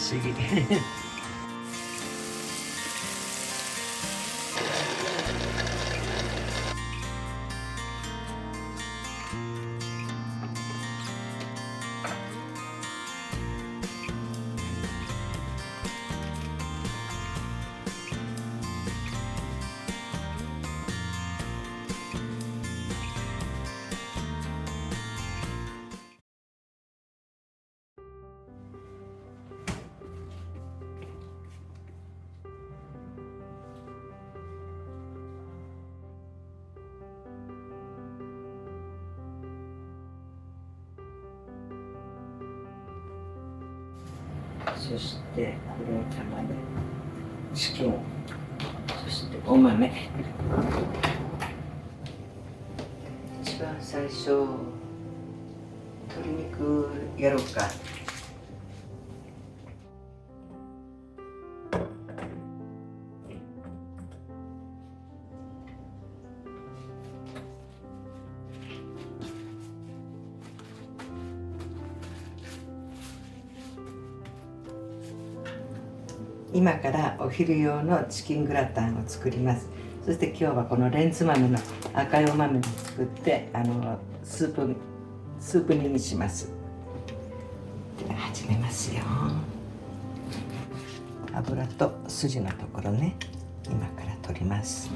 思議そして黒玉ね、チキン、そしてお豆。一番最初、鶏肉やろうか。今からお昼用のチキングラタンを作ります。そして今日はこのレンズ豆の赤いお豆で作ってスープ煮にします。では始めますよ。油と筋のところね、今から取ります。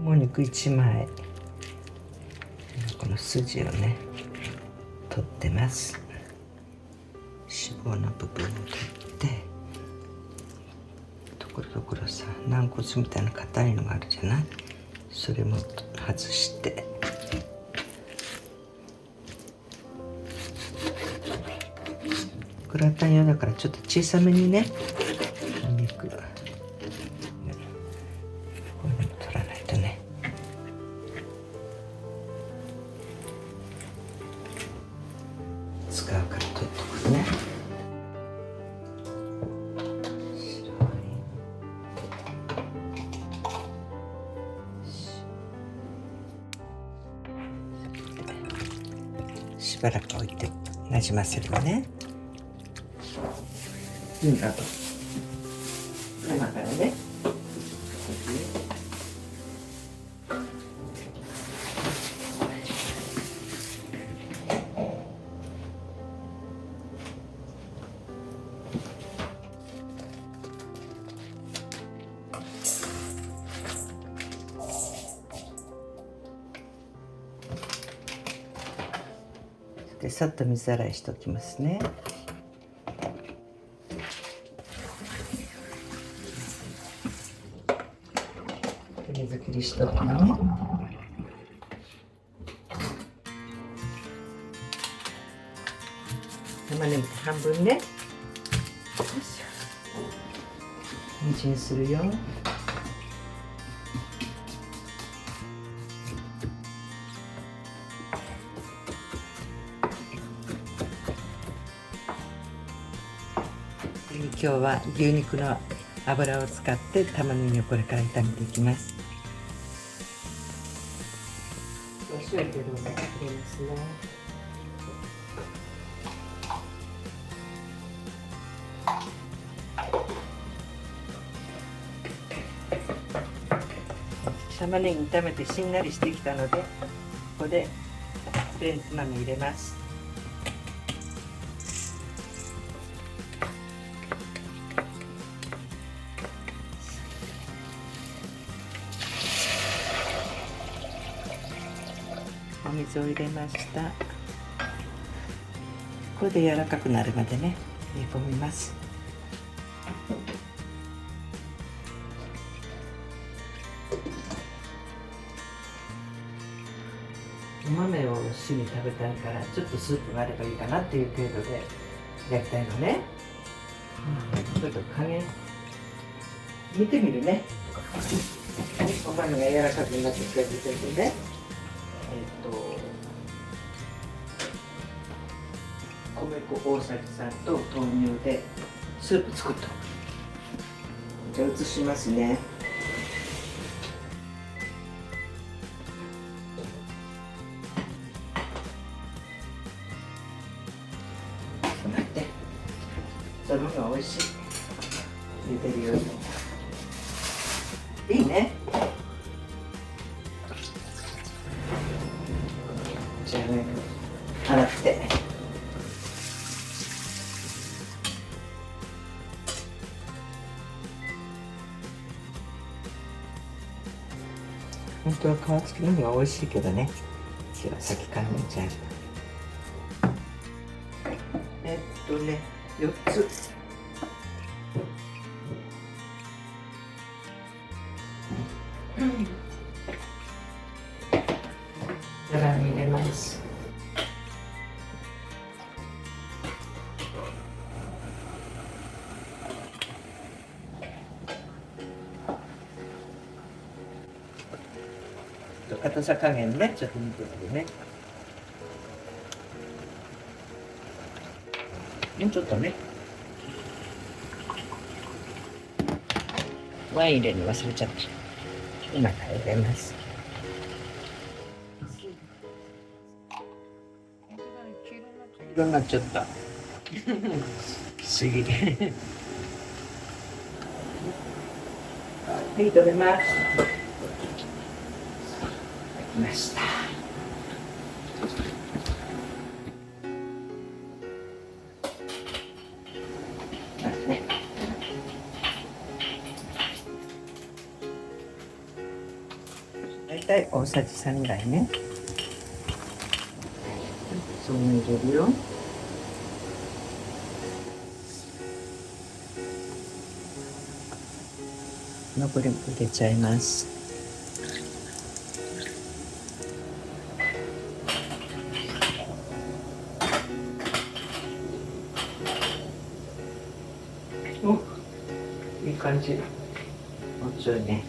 もも肉1枚、この筋をね取ってます。脂肪の部分を取って、ところどころさ軟骨みたいな硬いのがあるじゃない。それも外して、グラタン用だからちょっと小さめにね、お肉こういうのも取らないとね。使うから取っとくね。しばらく置いてなじませるね。今からね、でさっと水洗いしておきますね。水切りしとくね。玉ねぎ半分ね、みじんするよ。今日は牛肉の油を使って玉ねぎをこれから炒めていきます。お塩入れますね。玉ねぎ炒めてしんなりしてきたので、ここでレンズ豆入れます。お水を入れました。これで柔らかくなるまでね煮込みます。お豆を主に食べたいからちょっとスープがあればいいかなっていう程度で焼きたいのね。ちょっと加減見てみるね。お豆が柔らかくなってきた時点でね、米粉大さじ3と豆乳でスープ作っとく。じゃあ移しますね。は美味しい。茹でるよりいいね。じゃあね、洗って。本当は皮付きの方が美味しいけどね。今日は先からむいちゃう。4つ。皿に入れます。硬さ加減ね、ちょっと見てみるね。もうちょっとね。ワイン入れるの忘れちゃった。今から入れます。色になっちゃった。不思議。はい、取れます。できました。大体大さじ3ぐらいね。そう入れるよ。残りも入れちゃいます。お、いい感じ。もうちょいね。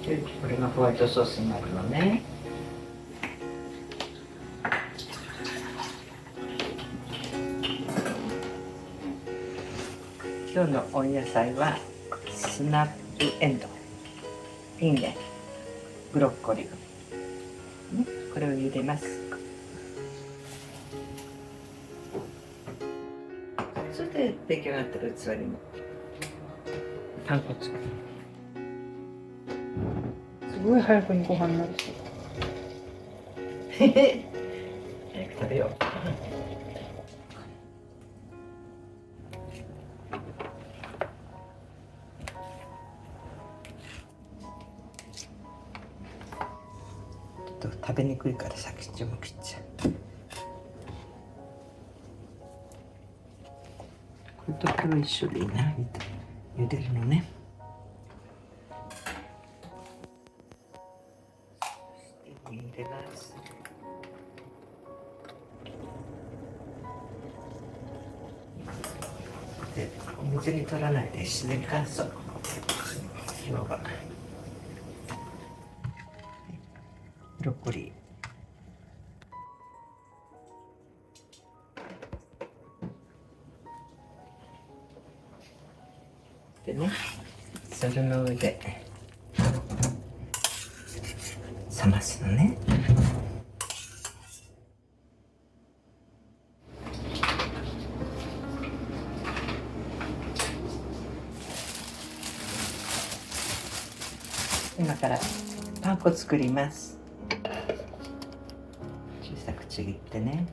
で、これがホワイトソースになるのね。今日の温野菜はスナップエンドウ、インゲン、ブロッコリー、ね、これを茹でます。それで出来上がったら器にもパン粉作る。すごい早くにご飯になるし。早く食べよう。食べにくいから先っちょも切っちゃう。これとこれ一緒でいいな。茹でるのね。入れます。で、水に取らないで自然乾燥。今日はブロッコリーでね、それの上で冷ますのね。今からパン粉作ります。小さくちぎってね。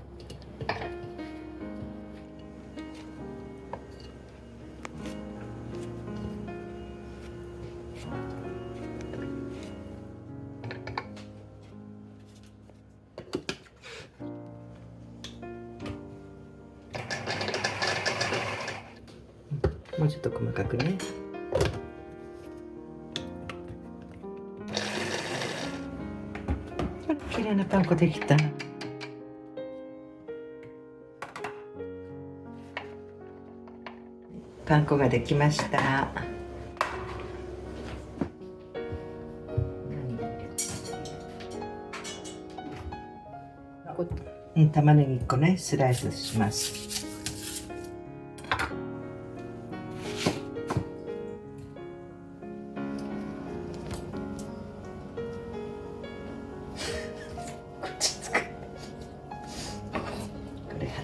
もうちょっと細かくね。綺麗なパン粉できた。パン粉ができました。玉ねぎ1個ね、スライスします。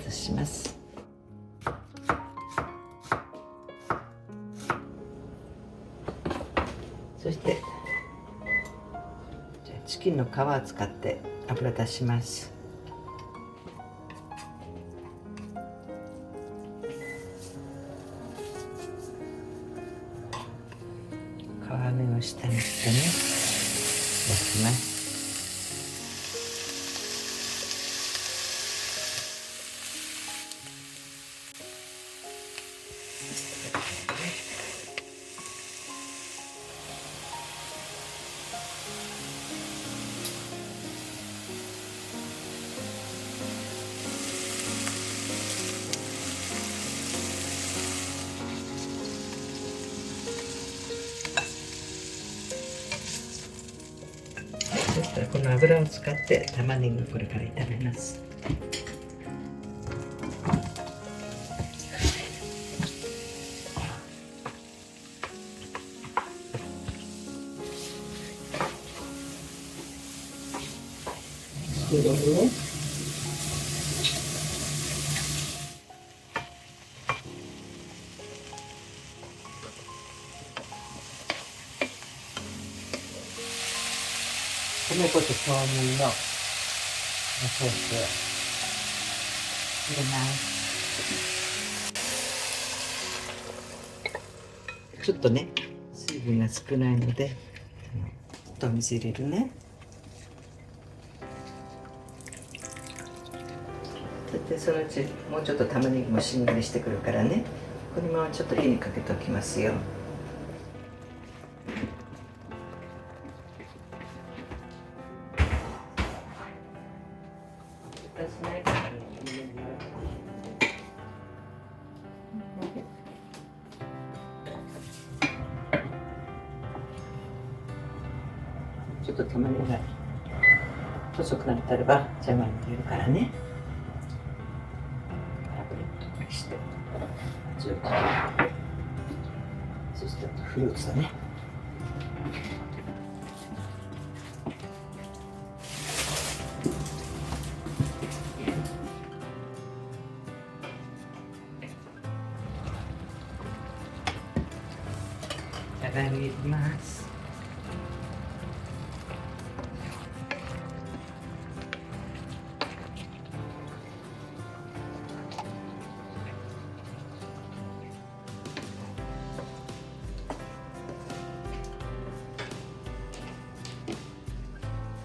外します。そしてじゃあチキンの皮を使って油出します。皮目を下にしてね、焼きます。そしたらこの油を使って玉ねぎをこれから炒めます。入れるね。米粉と豆乳のソースを入れます。ちょっとね、水分が少ないので、お水入れるね。でそのうちもうちょっと玉ねぎもしんなりしてくるからね、このままちょっと火にかけておきますよ。ちょっと玉ねぎが細くなったらば邪魔に出るからね。して味をかけて、そしてフルーツだね。じゃがいも入れます。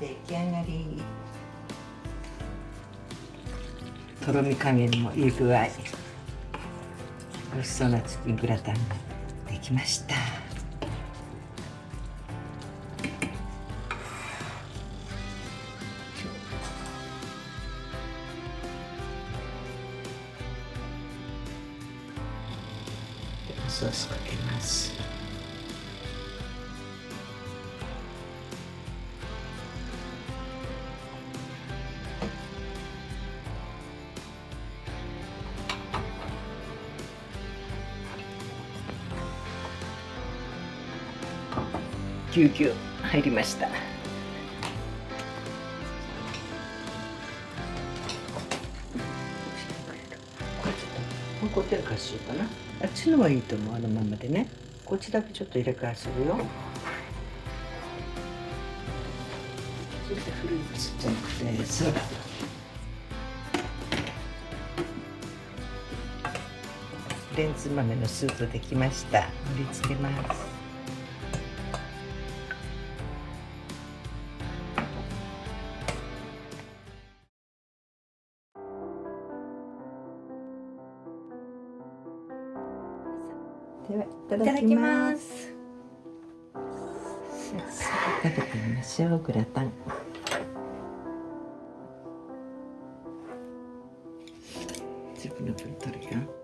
出来上がり。とろみ加減もいい具合。美味しそうなチキングラタンができました。ソースかけます。ぎゅうぎゅう入りました。残ってるからしようかな。あっちのはいいと思う、あのままでね。こっちだけちょっと入れ替えするよ。そしてフルーツじゃなくてサラダ。レンズ豆のスープできました。盛り付けます。では、いただきます。早速食べてみましょう、グラタン。自分の分取るよ。